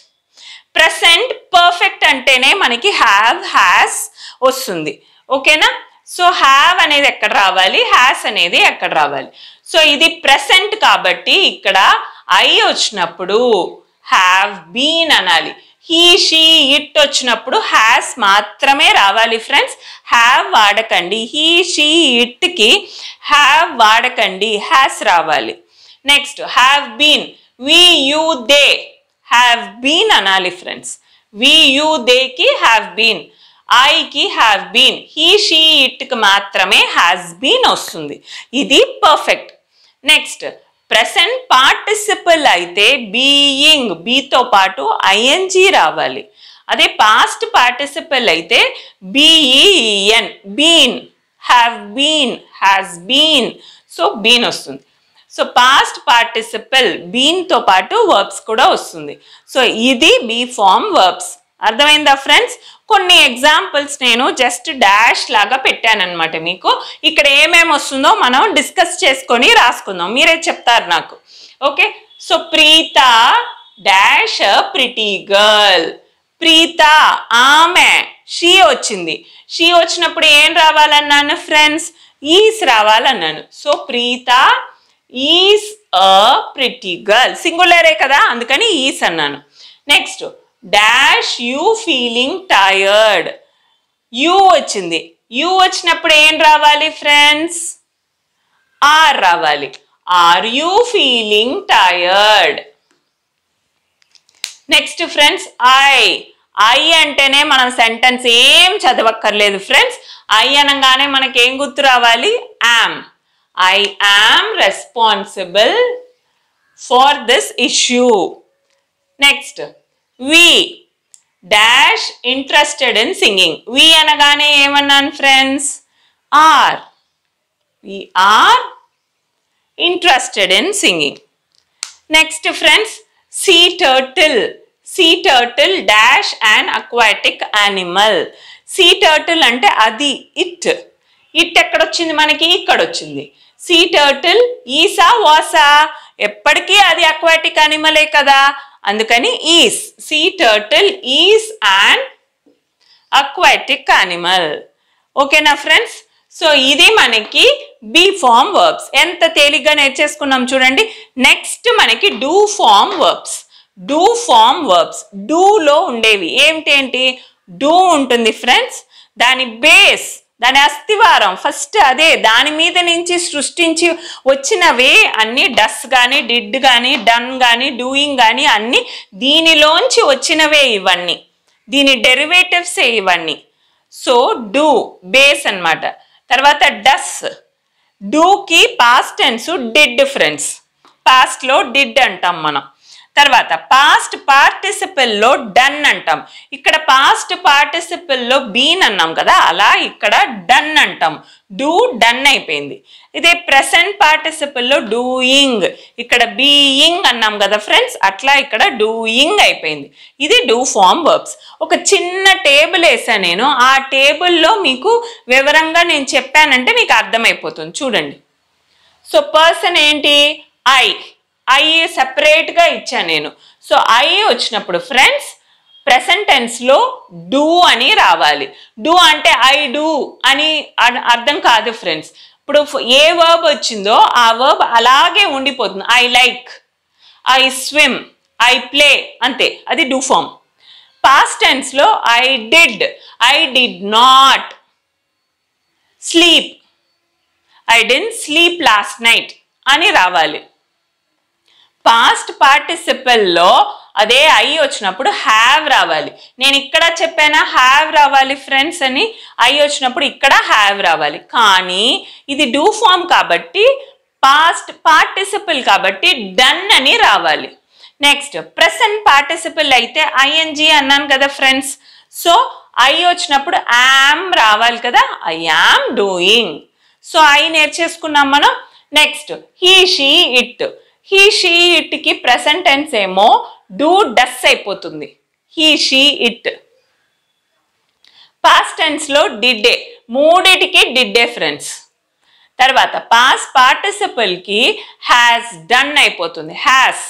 Present perfect అంటేనే మనకి హ్యావ్, హ్యాస్ వస్తుంది. ఓకేనా? సో హ్యావ్ అనేది ఎక్కడ రావాలి, హ్యాస్ అనేది ఎక్కడ రావాలి. సో ఇది ప్రెసెంట్ కాబట్టి ఇక్కడ ఐ వచ్చినప్పుడు హ్యావ్ బీన్ అనాలి. హీ, షీ, ఇట్ వచ్చినప్పుడు హ్యాస్ మాత్రమే రావాలి ఫ్రెండ్స్. హ్యావ్ వాడకండి. హీ, షీ, ఇట్కి హ్యావ్ వాడకండి, హ్యాస్ రావాలి. Next have been, we, you, they have been అనాలి ఫ్రెండ్స్. వి, యు, దేకి హ్యావ్ బీన్, ఐకి హ్యావ్ బీన్, హీ, షీ, ఇట్కి మాత్రమే హ్యాస్ బీన్ వస్తుంది. ఇది పర్ఫెక్ట్. నెక్స్ట్ ప్రెసెంట్ పార్టిసిపల్ అయితే బీయింగ్, బీతో పాటు ఐఎన్జీ రావాలి. అదే పాస్ట్ పార్టిసిపల్ అయితే B E E N, been, have been, has been. So been వస్తుంది. సో పాస్ట్ పార్టిసిపల్ బీన్తో పాటు వర్బ్స్ కూడా వస్తుంది. సో ఇది బీ ఫార్మ్ వర్బ్స్. అర్థమైందా ఫ్రెండ్స్? కొన్ని ఎగ్జాంపుల్స్ నేను జస్ట్ డాష్ లాగా పెట్టానన్నమాట మీకు. ఇక్కడ ఏమేమి వస్తుందో మనం డిస్కస్ చేసుకొని రాసుకుందాం, మీరే చెప్తారు నాకు. Okay, so Preetha dash pretty girl. Preetha ఆమె, షీ వచ్చింది. షీ వచ్చినప్పుడు ఏం రావాలన్నాను ఫ్రెండ్స్? ఈస్ రావాలన్నాను. So Preetha is a pretty girl, సింగులరే కదా అందుకని ఈస్ అన్నాను. Next dash you feeling tired. You వచ్చింది. యూ వచ్చినప్పుడు ఏం రావాలి ఫ్రెండ్స్? ఆర్ రావాలి. Are you feeling tired. Next friends I అంటేనే మనం సెంటెన్స్ ఏం చదవక్కర్లేదు ఫ్రెండ్స్. ఐ అనగానే మనకి ఏం గుర్తు రావాలి? Am. I am responsible for this issue. Next we dash interested in singing. We అనగానే ఏమన్నాను friends? Are. We are interested in singing. Next friends, sea turtle. Sea turtle dash an aquatic animal. Sea turtle అంటే అది it. it ఎక్కడొచ్చింది మనకి? ఇక్కడ వచ్చింది. sea turtle ఈసా వాసా? ఎప్పటికీ అది aquatic animalే కదా, అందుకని is. sea turtle is an aquatic animal. ఓకేనా ఫ్రెండ్స్? సో ఇది మనకి బి ఫార్మ్ వర్బ్స్. ఎంత తేలిగ్గా నేర్చేసుకున్నాం చూడండి. నెక్స్ట్ మనకి do form verbs. Do form verbs డూలో ఉండేవి ఏంటి? డూ ఉంటుంది ఫ్రెండ్స్, దాని బేస్, దాని అస్థివారం ఫస్ట్ అదే. దాని మీద నుంచి సృష్టించి వచ్చినవే అన్ని. డస్ కానీ, డిడ్ కానీ, డన్ కానీ, డూయింగ్ కానీ అన్ని దీనిలోంచి వచ్చినవే ఇవన్నీ. దీని డెరివేటివ్సే ఇవన్నీ. సో డూ బేస్ అన్నమాట. తర్వాత డస్. డూకి పాస్ట్ టెన్స్ డిడ్ ఫ్రెండ్స్. పాస్ట్లో డిడ్ అంటాం మనం. తర్వాత పాస్ట్ పార్టిసిపల్లో డన్ అంటాం. ఇక్కడ పాస్ట్ పార్టిసిపల్లో బీన్ అన్నాం కదా, అలా ఇక్కడ డన్ అంటాం. డూ డన్ అయిపోయింది. ఇదే ప్రెసెంట్ పార్టిసిపల్లో డూయింగ్, ఇక్కడ బీయింగ్ అన్నాం కదా ఫ్రెండ్స్, అట్లా ఇక్కడ డూయింగ్ అయిపోయింది. ఇది డూ ఫార్మ్ వర్బ్స్. ఒక చిన్న టేబుల్ వేసా నేను, ఆ టేబుల్లో మీకు వివరంగా నేను చెప్పానంటే మీకు అర్థమైపోతుంది. చూడండి. సో పర్సన్ ఏంటి? ఐ సెపరేట్గా ఇచ్చాను నేను. సో ఐ వచ్చినప్పుడు ఫ్రెండ్స్ ప్రెసెంట్ టెన్స్లో డూ అని రావాలి. డూ అంటే ఐ డూ అని అర్థం కాదు ఫ్రెండ్స్. ఇప్పుడు ఏ వర్బ్ వచ్చిందో ఆ వర్బ్ అలాగే ఉండిపోతుంది. I like, I swim, I play, అంతే. అది డూ ఫార్మ్. పాస్ట్ టెన్స్లో I did not sleep, I didn't sleep last night అని రావాలి. పాస్ట్ పార్టిసిపల్లో అదే ఐ వచ్చినప్పుడు హ్యావ్ రావాలి. నేను ఇక్కడ చెప్పానా హ్యావ్ రావాలి ఫ్రెండ్స్ అని? ఐ వచ్చినప్పుడు ఇక్కడ హ్యావ్ రావాలి. కానీ ఇది డూ ఫార్మ్ కాబట్టి, పాస్ట్ పార్టిసిపల్ కాబట్టి డన్ అని రావాలి. నెక్స్ట్ ప్రెసెంట్ పార్టిసిపల్ అయితే ఐఎన్జీ అన్నాను కదా ఫ్రెండ్స్. సో ఐ వచ్చినప్పుడు యామ్ రావాలి కదా, I am doing. So I నేర్చేసుకున్నాం మనం. Next he she it. He she ఇట్కి ప్రెసెంట్ టెన్స్ ఏమో డూ డస్ అయిపోతుంది. He she it. పాస్ట్ టెన్స్లో డిడ్డే, మూడిటికి డిడ్డే ఫ్రెండ్స్. తర్వాత పాస్ట్ పార్టిసిపల్కి హ్యాస్ డన్ అయిపోతుంది. హ్యాస్.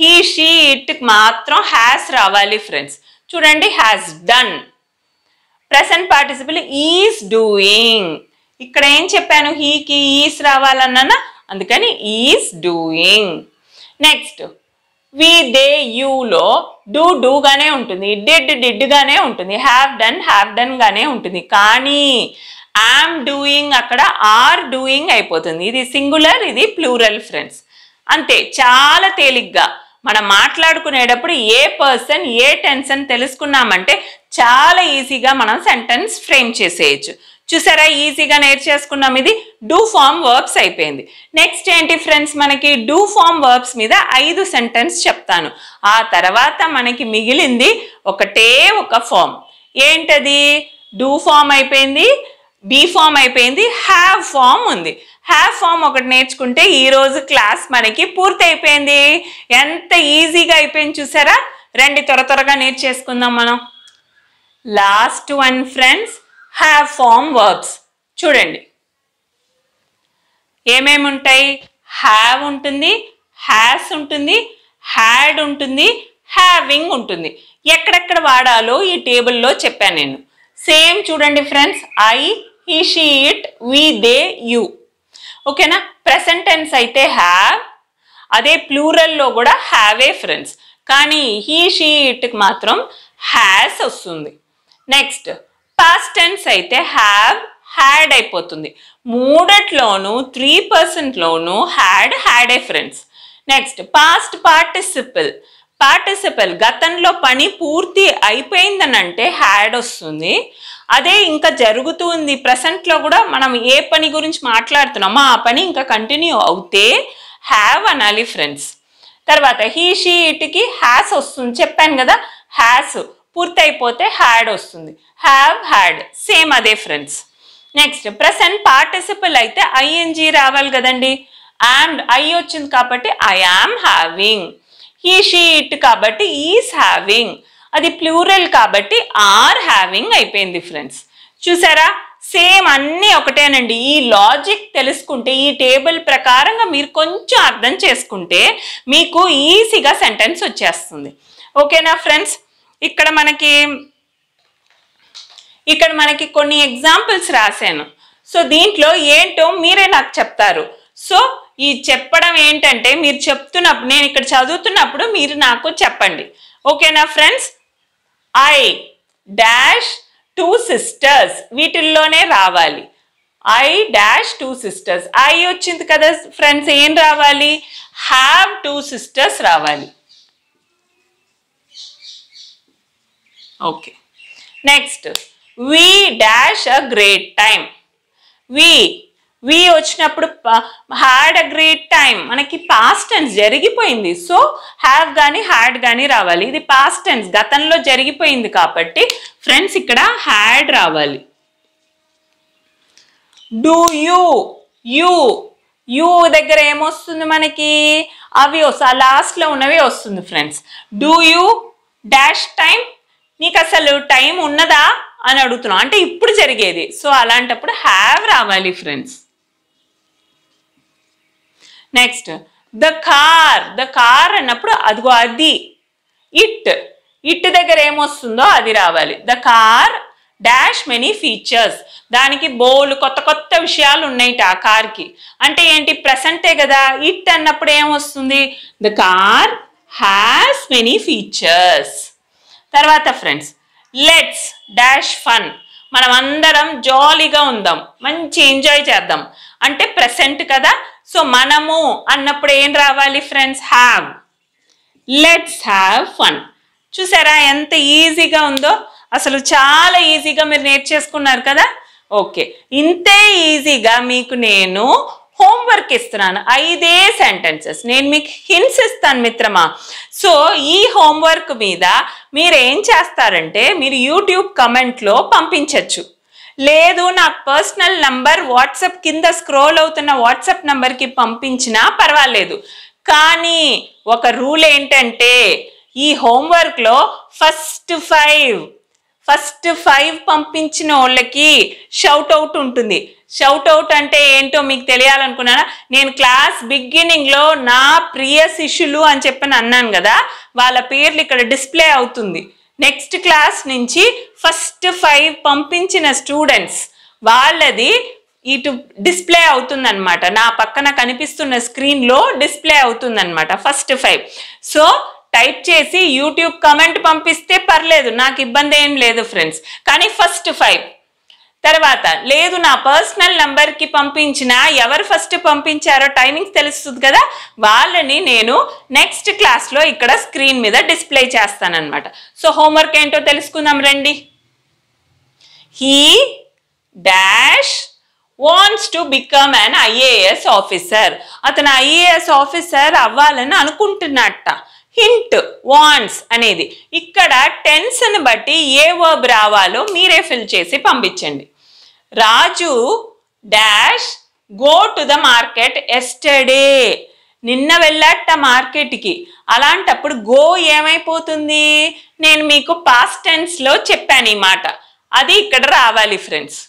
హీ షీ ఇట్కి మాత్రం హ్యాస్ రావాలి ఫ్రెండ్స్. చూడండి, has done. Present participle is doing. ఇక్కడ ఏం చెప్పాను? హీకి ఈస్ రావాలన్నా, అందుకని is doing. Next we they యూలో డూ గానే ఉంటుంది, డిడ్ గానే ఉంటుంది, హ్యావ్ డన్ గానే ఉంటుంది. కానీ యామ్ డూయింగ్ అక్కడ ఆర్ డూయింగ్ అయిపోతుంది. ఇది సింగులర్, ఇది ప్లూరల్ ఫ్రెండ్స్. అంతే, చాలా తేలిగ్గా మనం మాట్లాడుకునేటప్పుడు ఏ పర్సన్ ఏ టెన్స్ అని తెలుసుకున్నామంటే చాలా ఈజీగా మనం సెంటెన్స్ ఫ్రేమ్ చేసేయచ్చు. చూసారా, ఈజీగా నేర్చేసుకున్నాం. ఇది డూ ఫార్మ్ వర్బ్స్ అయిపోయింది. నెక్స్ట్ ఏంటి ఫ్రెండ్స్, మనకి డూ ఫార్మ్ వర్బ్స్ మీద 5 సెంటెన్స్ చెప్తాను. ఆ తర్వాత మనకి మిగిలింది ఒకటే ఒక ఫామ్. ఏంటది? డూ ఫార్మ్ అయిపోయింది, బీ ఫార్మ్ అయిపోయింది, హ్యావ్ ఫార్మ్ ఉంది. హ్యావ్ ఫార్మ్ ఒకటి నేర్చుకుంటే ఈరోజు క్లాస్ మనకి పూర్తి అయిపోయింది. ఎంత ఈజీగా అయిపోయింది చూసారా. రండి త్వరగా నేర్చేసుకుందాం మనం. Last one friends, have form verbs. చూడండి ఏమేమి ఉంటాయి. హ్యావ్ ఉంటుంది, హ్యాస్ ఉంటుంది, హ్యాడ్ ఉంటుంది, హ్యావింగ్ ఉంటుంది. ఎక్కడెక్కడ వాడాలో ఈ టేబుల్లో చెప్పాను నేను. సేమ్ చూడండి friends, I, he, she, it, we, they, you. ఓకేనా. ప్రెసెంట్ టెన్స్ అయితే హ్యావ్, అదే ప్లూరల్లో కూడా హ్యావే ఫ్రెండ్స్. కానీ హీ, షీ, ఇట్కి మాత్రం హ్యాస్ వస్తుంది. నెక్స్ట్ పాస్ట్ టెన్స్ అయితే హ్యావ్, హ్యాడ్ అయిపోతుంది. మూడట్లోనూ 3%లోనూ హ్యాడే friends. Next past participle. Participle గతంలో పని పూర్తి అయిపోయిందని అంటే హ్యాడ్ వస్తుంది. అదే ఇంకా జరుగుతుంది ప్రెసెంట్లో కూడా మనం ఏ పని గురించి మాట్లాడుతున్నామో ఆ పని ఇంకా కంటిన్యూ అవుతే హ్యావ్ అనాలి ఫ్రెండ్స్. తర్వాత హీ షీ ఇట్కి హ్యాస్ వస్తుంది చెప్పాను కదా, హ్యాస్ పూర్తయిపోతే హ్యాడ్ వస్తుంది, హ్యావ్ హ్యాడ్ సేమ్ అదే ఫ్రెండ్స్. నెక్స్ట్ ప్రెసెంట్ పార్టిసిపల్ అయితే ఐఎన్జీ రావాలి కదండి, అండ్ ఐ వచ్చింది కాబట్టి I am having. He she it కాబట్టి ఈస్ హ్యావింగ్, అది ప్లూరల్ కాబట్టి ఆర్ హ్యావింగ్ అయిపోయింది ఫ్రెండ్స్. చూసారా సేమ్ అన్నీ ఒకటేనండి. ఈ లాజిక్ తెలుసుకుంటే ఈ టేబుల్ ప్రకారంగా మీరు కొంచెం అర్థం చేసుకుంటే మీకు ఈజీగా సెంటెన్స్ వచ్చేస్తుంది. ఓకేనా ఫ్రెండ్స్. ఇక్కడ మనకి కొన్ని ఎగ్జాంపుల్స్ రాశాను. సో దీంట్లో ఏంటో మీరే నాకు చెప్తారు. సో ఈ చెప్పడం ఏంటంటే మీరు చెప్తున్నప్పుడు నేను ఇక్కడ చదువుతున్నప్పుడు మీరు నాకు చెప్పండి. ఓకేనా ఫ్రెండ్స్. ఐ డాష్ 2 sisters వీటిల్లోనే రావాలి. I dash 2 sisters. ఐ వచ్చింది కదా ఫ్రెండ్స్, ఏం రావాలి? హ్యావ్ 2 sisters రావాలి. Okay. Next we dash a great time. We వచ్చినప్పుడు హ్యాడ్ అ గ్రేట్ టైం, మనకి పాస్ట్ టెన్స్ జరిగిపోయింది. సో హ్యావ్ కానీ హ్యాడ్ కానీ రావాలి. ఇది పాస్ట్ టెన్స్ గతంలో జరిగిపోయింది కాబట్టి ఫ్రెండ్స్ ఇక్కడ హ్యాడ్ రావాలి. డూ యూ దగ్గర ఏమొస్తుంది మనకి? అవి లాస్ట్లో ఉన్నవి వస్తుంది friends. Do you dash time, నీకు అసలు టైం ఉన్నదా అని అడుగుతున్నాం, అంటే ఇప్పుడు జరిగేది. సో అలాంటప్పుడు హ్యావ్ రావాలి ఫ్రెండ్స్. నెక్స్ట్ ద కార్ అన్నప్పుడు అదిగో అది. ఇట్ దగ్గర ఏమొస్తుందో అది రావాలి. The car dash many features, దానికి బోలు కొత్త విషయాలు ఉన్నాయి ఆ కార్కి. అంటే ఏంటి? ప్రెసెంటే కదా. ఇట్ అన్నప్పుడు ఏమొస్తుంది? The car has many features. తర్వాత ఫ్రెండ్స్ లెట్స్ డాష్ ఫన్, మనం అందరం జాలీగా ఉందాం, మంచి ఎంజాయ్ చేద్దాం. అంటే ప్రెసెంట్ కదా. సో మనము అన్నప్పుడు ఏం రావాలి friends? Have. Let's have fun. చూసారా ఎంత ఈజీగా ఉందో? అసలు చాలా ఈజీగా మీరు నేర్చేసుకున్నారు కదా. ఓకే, ఇంతే ఈజీగా మీకు నేను హోంవర్క్ ఇస్తున్నాను. 5 సెంటెన్సెస్. నేను మీకు హింట్స్ ఇస్తాను మిత్రమా. సో ఈ హోంవర్క్ మీద మీరు ఏం చేస్తారంటే మీరు యూట్యూబ్ కమెంట్లో పంపించవచ్చు. లేదు నాకు పర్సనల్ నంబర్ వాట్సాప్ కింద స్క్రోల్ అవుతున్న వాట్సాప్ నంబర్కి పంపించినా పర్వాలేదు. కానీ ఒక రూల్ ఏంటంటే ఈ హోంవర్క్లో ఫస్ట్ 5 పంపించిన వాళ్ళకి షౌట్ అవుట్ ఉంటుంది. షౌట్ అవుట్ అంటే ఏంటో మీకు తెలియాలనుకున్నానా? నేను క్లాస్ బిగినింగ్లో నా ప్రియ శిష్యులు అని చెప్పని అన్నాను కదా, వాళ్ళ పేర్లు ఇక్కడ డిస్ప్లే అవుతుంది. నెక్స్ట్ క్లాస్ నుంచి ఫస్ట్ 5 పంపించిన స్టూడెంట్స్ వాళ్ళది ఇటు డిస్ప్లే అవుతుందన్నమాట. నా పక్కన కనిపిస్తున్న స్క్రీన్లో డిస్ప్లే అవుతుందన్నమాట ఫస్ట్ 5. సో టైప్ చేసి యూట్యూబ్ కమెంట్ పంపిస్తే పర్లేదు, నాకు ఇబ్బంది ఏం లేదు ఫ్రెండ్స్. కానీ ఫస్ట్ 5 తర్వాత లేదు నా పర్సనల్ నంబర్కి పంపించిన ఎవరు ఫస్ట్ పంపించారో టైమింగ్స్ తెలుస్తుంది కదా, వాళ్ళని నేను నెక్స్ట్ క్లాస్లో ఇక్కడ స్క్రీన్ మీద డిస్ప్లే చేస్తానన్నమాట. సో హోంవర్క్ ఏంటో తెలుసుకుందాం రండి. He dash wants to become an IAS officer. అతను ఐఏఎస్ ఆఫీసర్ అవ్వాలని అనుకుంటున్నట్ట. హింట్ వాంట్స్ అనేది. ఇక్కడ టెన్స్ని బట్టి ఏ వర్బ్ రావాలో మీరే ఫిల్ చేసి పంపించండి. Raju dash go to the market yesterday. నిన్న వెళ్ళాట మార్కెట్కి. అలాంటప్పుడు గో ఏమైపోతుంది? నేను మీకు పాస్ట్ టెన్స్లో చెప్పాను ఈ మాట, అది ఇక్కడ రావాలి friends.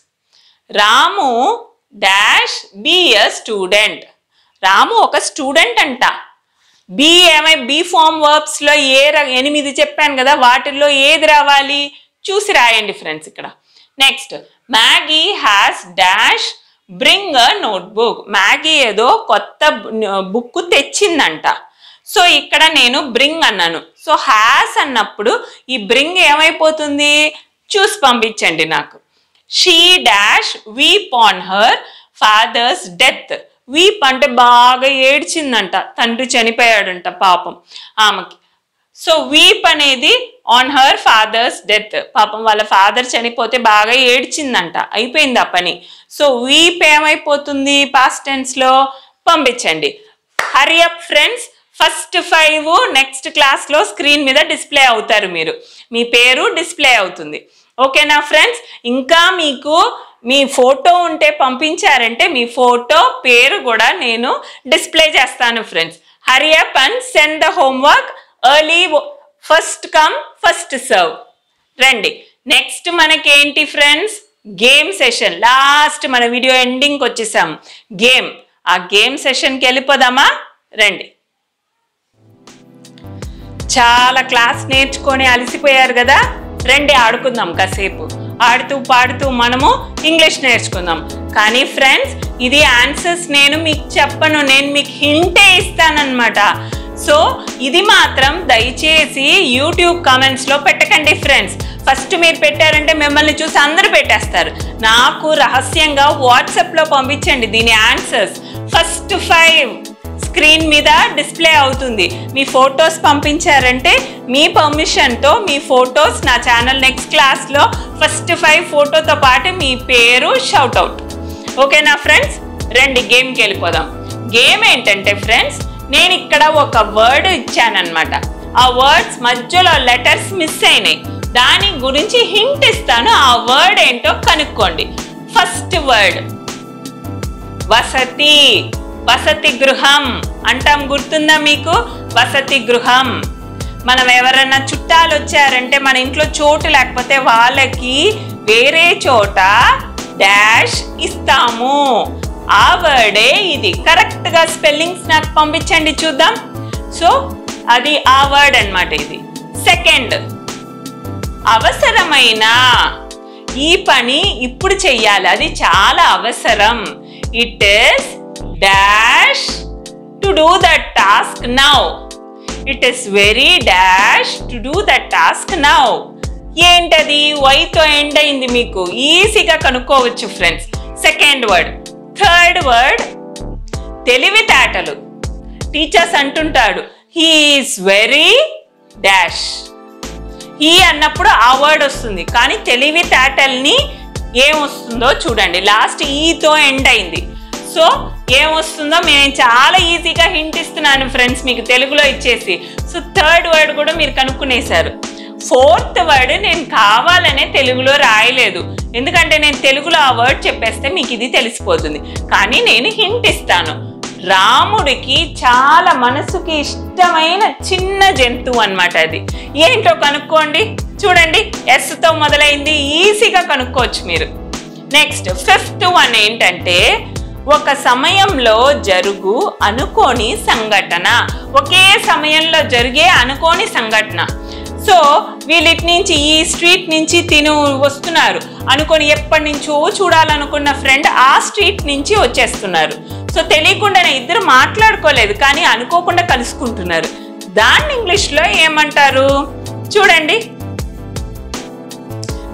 Ramu dash be a student. Ramu ఒక స్టూడెంట్ అంట. బీ ఫార్మ్ వర్బ్స్లో 8 చెప్పాను కదా, వాటిల్లో ఏది రావాలి చూసి రాయండి ఫ్రెండ్స్ ఇక్కడ. Next Maggi has dash bring a notebook. Maggi ఏదో కొత్త బుక్ తెచ్చిందంట. సో ఇక్కడ నేను బ్రింగ్ అన్నాను. సో హ్యాస్ అన్నప్పుడు ఈ బ్రింగ్ ఏమైపోతుంది చూసి పంపించండి నాకు. She dash weep on her father's death. Weep అంటే బాగా ఏడ్చిందంట, తండ్రి చనిపోయాడంట పాపం ఆమెకి. సో వీప్ అనేది ఆన్ హర్ ఫాదర్స్ డెత్. పాపం వాళ్ళ ఫాదర్ చనిపోతే బాగా ఏడ్చిందంట, అయిపోయింది ఆ పని. సో వీప్ ఏమైపోతుంది పాస్ట్ టెన్స్లో? పంపించండి. Hurry up friends. First 5 next క్లాస్లో స్క్రీన్ మీద డిస్ప్లే అవుతారు. మీరు మీ పేరు డిస్ప్లే అవుతుంది. ఓకేనా ఫ్రెండ్స్? ఇంకా మీకు మీ ఫోటో ఉంటే పంపించారంటే మీ ఫోటో పేరు కూడా నేను డిస్ప్లే చేస్తాను friends. Hurry up and send the homework early. First come first serve. రండి. నెక్స్ట్ మనకేంటి ఫ్రెండ్స్? Game session. లాస్ట్ మన వీడియో ఎండింగ్కి వచ్చేసాం. గేమ్. ఆ గేమ్ సెషన్కి వెళ్ళిపోదామా? రండి. చాలా క్లాస్ నేర్చుకొని అలసిపోయారు కదా, రండి ఆడుకుందాం కాసేపు. ఆడుతూ పాడుతూ మనము ఇంగ్లీష్ నేర్చుకుందాం. కానీ ఫ్రెండ్స్ ఇది ఆన్సర్స్ నేను మీకు చెప్పను, నేను మీకు హింటే ఇస్తానన్నమాట. సో ఇది మాత్రం దయచేసి యూట్యూబ్ కామెంట్స్లో పెట్టకండి ఫ్రెండ్స్. ఫస్ట్ మీరు పెట్టారంటే మిమ్మల్ని చూసి అందరూ పెట్టేస్తారు. నాకు రహస్యంగా వాట్సాప్లో పంపించండి దీని ఆన్సర్స్. ఫస్ట్ 5 స్క్రీన్ మీద డిస్ప్లే అవుతుంది. మీ ఫొటోస్ పంపించారంటే మీ పర్మిషన్తో మీ ఫొటోస్ నా ఛానల్ నెక్స్ట్ క్లాస్లో ఫస్ట్ 5 ఫోటోతో పాటు మీ పేరు షౌట్ అవుట్. ఓకేనా ఫ్రెండ్స్? రండి గేమ్కి వెళ్ళిపోదాం. గేమ్ ఏంటంటే ఫ్రెండ్స్, నేను ఇక్కడ ఒక వర్డ్ ఇచ్చానమాట. ఆ వర్డ్స్ మధ్యలో లెటర్స్ మిస్ అయినాయి. దాని గురించి హింట్ ఇస్తాను. ఆ వర్డ్ ఏంటో కనుక్కోండి. ఫస్ట్ వర్డ్ వసతి. వసతి గృహం అంటాం, గుర్తుందా మీకు? వసతి గృహం. మనం ఎవరైనా చుట్టాలు వచ్చారంటే మన ఇంట్లో చోటు లేకపోతే వాళ్ళకి వేరే చోట డాష్ ఇస్తాము. ఆ వర్డే ఇది. కరెక్ట్గా స్పెల్లింగ్స్ నాకు పంపించండి చూద్దాం. సో అది ఆ వర్డ్ అన్నమాట ఇది. సెకండ్ అవసరమైన. ఈ పని ఇప్పుడు చెయ్యాలి, అది చాలా అవసరం. It is dash to do that task now. It is very dash to do that task now. ఏంటది? వైతో ఎండ్ అయింది. మీకు ఈజీగా కనుక్కోవచ్చు friends. Second word. Third word తెలివితేటలు. టీచర్స్ అంటుంటాడు he is very dash. He అన్నప్పుడు ఆ వర్డ్ వస్తుంది, కానీ తెలివితేటల్ని ఏమొస్తుందో చూడండి. లాస్ట్ ఈతో ఎండ్ అయింది. సో ఏమొస్తుందో నేను చాలా ఈజీగా హింట్ ఇస్తున్నాను ఫ్రెండ్స్ మీకు తెలుగులో ఇచ్చేసి. సో థర్డ్ వర్డ్ కూడా మీరు కనుక్కునేశారు. ఫోర్త్ వర్డ్ నేను కావాలనే తెలుగులో రాయలేదు, ఎందుకంటే నేను తెలుగులో ఆ వర్డ్ చెప్పేస్తే మీకు ఇది తెలిసిపోతుంది. కానీ నేను హింట్ ఇస్తాను. రాముడికి చాలా మనసుకి ఇష్టమైన చిన్న జంతువు అన్నమాట. అది ఏంటో కనుక్కోండి. చూడండి, ఎస్తో మొదలైంది. ఈజీగా కనుక్కోవచ్చు మీరు. నెక్స్ట్ ఫిఫ్త్ వన్ ఏంటంటే ఒక సమయంలో జరుగు అనుకోని సంఘటన. ఒకే సమయంలో జరిగే అనుకోని సంఘటన. సో వీళ్ళిటి నుంచి ఈ స్ట్రీట్ నుంచి తిను వస్తున్నారు అనుకొని, ఎప్పటి నుంచో చూడాలనుకున్న ఫ్రెండ్ ఆ స్ట్రీట్ నుంచి వచ్చేస్తున్నారు. సో తెలియకుండానే ఇద్దరు మాట్లాడుకోలేదు, కానీ అనుకోకుండా కలుసుకుంటున్నారు. దాన్ని ఇంగ్లీష్లో ఏమంటారు చూడండి.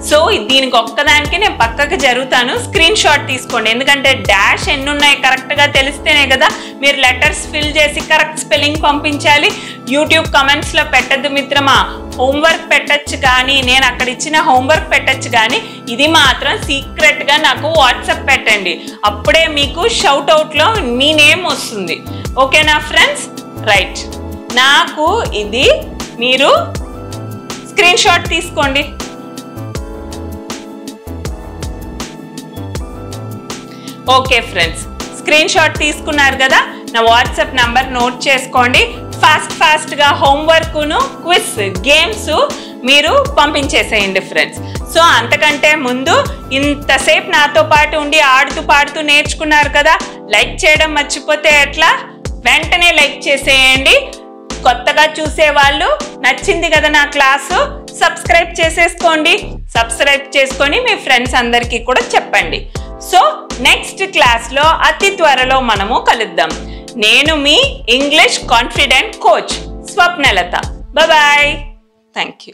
సో దీనికి ఒక్కదానికి నేను పక్కకు జరుగుతాను, స్క్రీన్ షాట్ తీసుకోండి. ఎందుకంటే డాష్ ఎన్ని ఉన్నాయి కరెక్ట్గా తెలిస్తేనే కదా మీరు లెటర్స్ ఫిల్ చేసి కరెక్ట్ స్పెల్లింగ్ పంపించాలి. యూట్యూబ్ కమెంట్స్లో పెట్టద్దు మిత్రమా. హోంవర్క్ పెట్టచ్చు, కానీ నేను అక్కడ ఇచ్చిన హోంవర్క్ పెట్టచ్చు, కానీ ఇది మాత్రం సీక్రెట్గా నాకు వాట్సాప్ పెట్టండి. అప్పుడే మీకు షౌట్ అవుట్లో మీ నేమ్ వస్తుంది. ఓకేనా ఫ్రెండ్స్? రైట్. నాకు ఇది మీరు స్క్రీన్ షాట్ తీసుకోండి. ఓకే ఫ్రెండ్స్, స్క్రీన్ షాట్ తీసుకున్నారు కదా. నా వాట్సాప్ నంబర్ నోట్ చేసుకోండి. ఫాస్ట్గా హోంవర్క్ను క్విజ్ గేమ్స్ మీరు పంపించేసేయండి ఫ్రెండ్స్. సో అంతకంటే ముందు ఇంతసేపు నాతో పాటు ఉండి ఆడుతూ పాడుతూ నేర్చుకున్నారు కదా, లైక్ చేయడం మర్చిపోతే ఎట్లా? వెంటనే లైక్ చేసేయండి. కొత్తగా చూసేవాళ్ళు నచ్చింది కదా నా క్లాసు, సబ్స్క్రైబ్ చేసేసుకోండి. సబ్స్క్రైబ్ చేసుకొని మీ ఫ్రెండ్స్ అందరికీ కూడా చెప్పండి. సో నెక్స్ట్ క్లాస్లో అతి త్వరలో మనము కలుద్దాం. నేను మీ English confident coach Swapnalatha. Bye. Thank you.